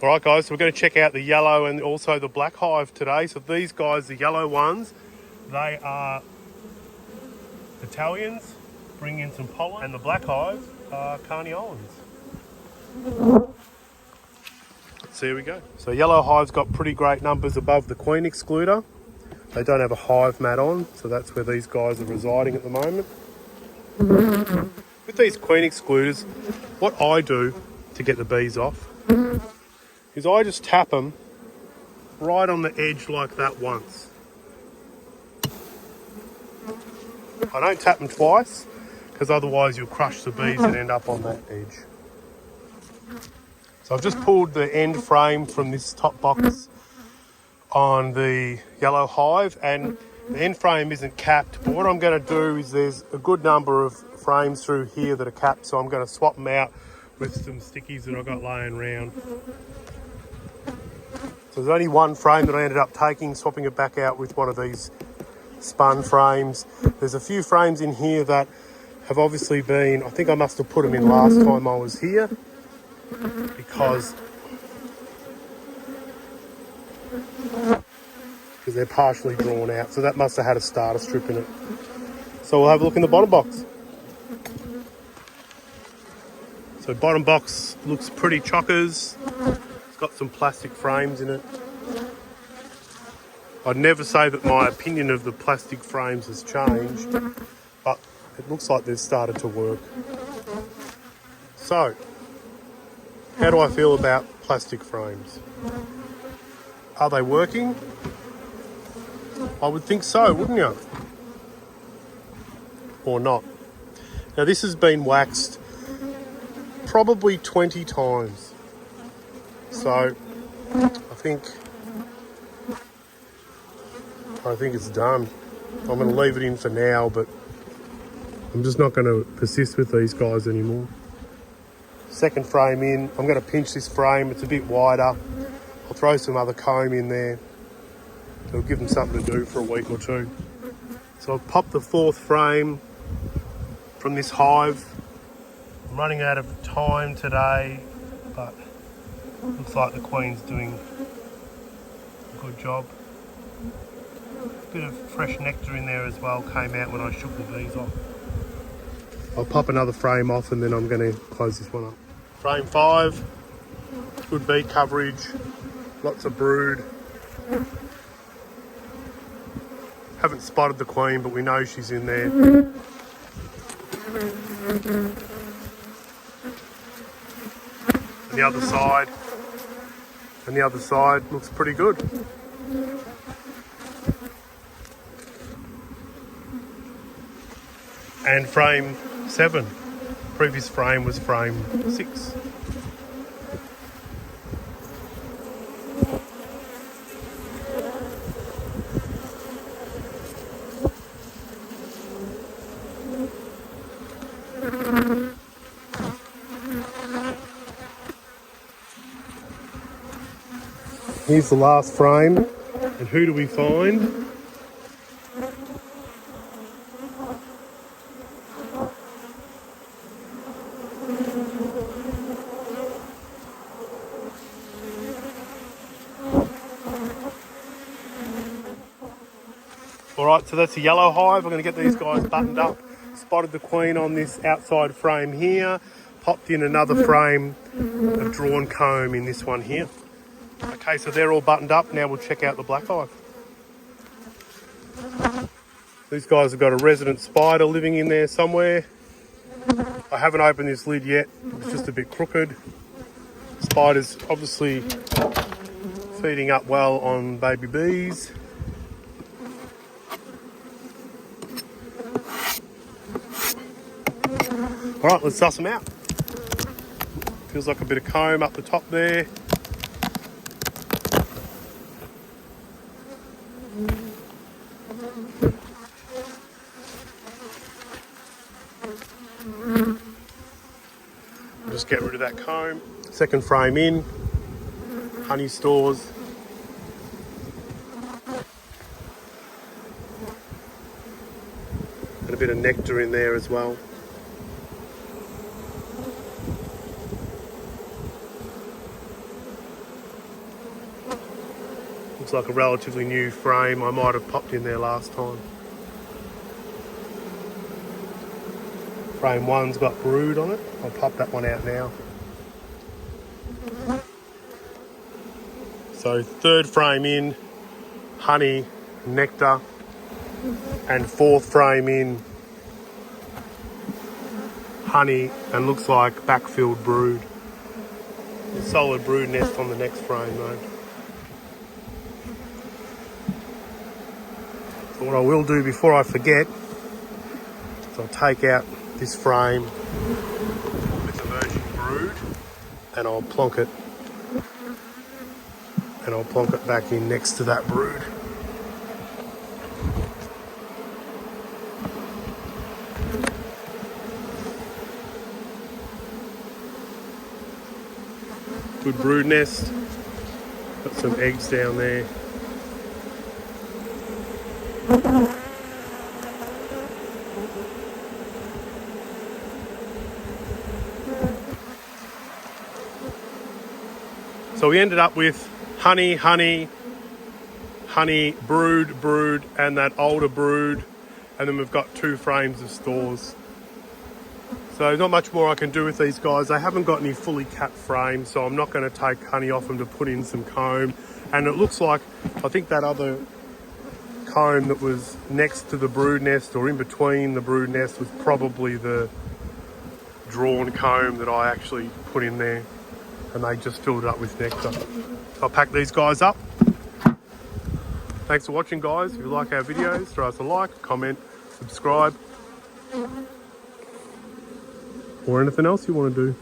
Alright guys, so we're going to check out the yellow and also the black hive today. So these guys, the yellow ones, they are Italians, bring in some pollen, and the black hives are Carniolans. So here we go. So yellow hives got pretty great numbers above the queen excluder. They don't have a hive mat on, so that's where these guys are residing at the moment. With these queen excluders, what I do to get the bees off is I just tap them right on the edge like that once. I don't tap them twice because otherwise you'll crush the bees and end up on that edge. So I've just pulled the end frame from this top box on the yellow hive, and the end frame isn't capped, but what I'm going to do is there's a good number of frames through here that are capped, so I'm going to swap them out with some stickies that I've got laying around. So there's only one frame that I ended up taking, swapping it back out with one of these spun frames. There's a few frames in here that have obviously been, I think I must have put them in last time I was here, because they're partially drawn out, so that must have had a starter strip in it. So we'll have a look in the bottom box. So bottom box looks pretty chockers. It's got some plastic frames in it. I'd never say that my opinion of the plastic frames has changed, but it looks like they've started to work. So, how do I feel about plastic frames? Are they working? I would think so, wouldn't you? Or not. Now this has been waxed probably 20 times. So I think it's done. I'm going to leave it in for now, but I'm just not going to persist with these guys anymore. Second frame in. I'm going to pinch this frame. It's a bit wider. I'll throw some other comb in there. It'll give them something to do for a week or two. So I've popped the fourth frame from this hive. I'm running out of time today, but looks like the queen's doing a good job. A bit of fresh nectar in there as well came out when I shook the bees off. I'll pop another frame off and then I'm going to close this one up. Frame 5, good bee coverage, lots of brood. Haven't spotted the queen, but we know she's in there. And the other side looks pretty good. And frame 7. Previous frame was frame 6. Here's the last frame, and who do we find? Alright, so that's a yellow hive. I'm going to get these guys buttoned up. Spotted the queen on this outside frame here. Popped in another frame of drawn comb in this one here. Okay, so they're all buttoned up. Now we'll check out the black hive. These guys have got a resident spider living in there somewhere. I haven't opened this lid yet. It's just a bit crooked. Spider's obviously feeding up well on baby bees. All right, let's suss them out. Feels like a bit of comb up the top there. Just get rid of that comb. Second frame in, honey stores. And a bit of nectar in there as well. looks like a relatively new frame. I might have popped in there last time. Frame 1's got brood on it. I'll pop that one out now. So 3rd frame in, honey, nectar, and 4th frame in, honey, and looks like backfilled brood. Solid brood nest on the next frame though. So what I will do before I forget is I'll take out this frame with emerging brood and I'll plonk it back in next to that brood. Good brood nest. Got some eggs down there. So we ended up with honey, brood, and that older brood. And then we've got 2 frames of stores. So there's not much more I can do with these guys. They haven't got any fully capped frames, so I'm not going to take honey off them to put in some comb. And it looks like, I think that other comb that was next to the brood nest or in between the brood nest was probably the drawn comb that I actually put in there. And they just filled it up with nectar. So I'll pack these guys up. Thanks for watching, guys. If you like our videos, throw us a like, comment, subscribe, or anything else you want to do.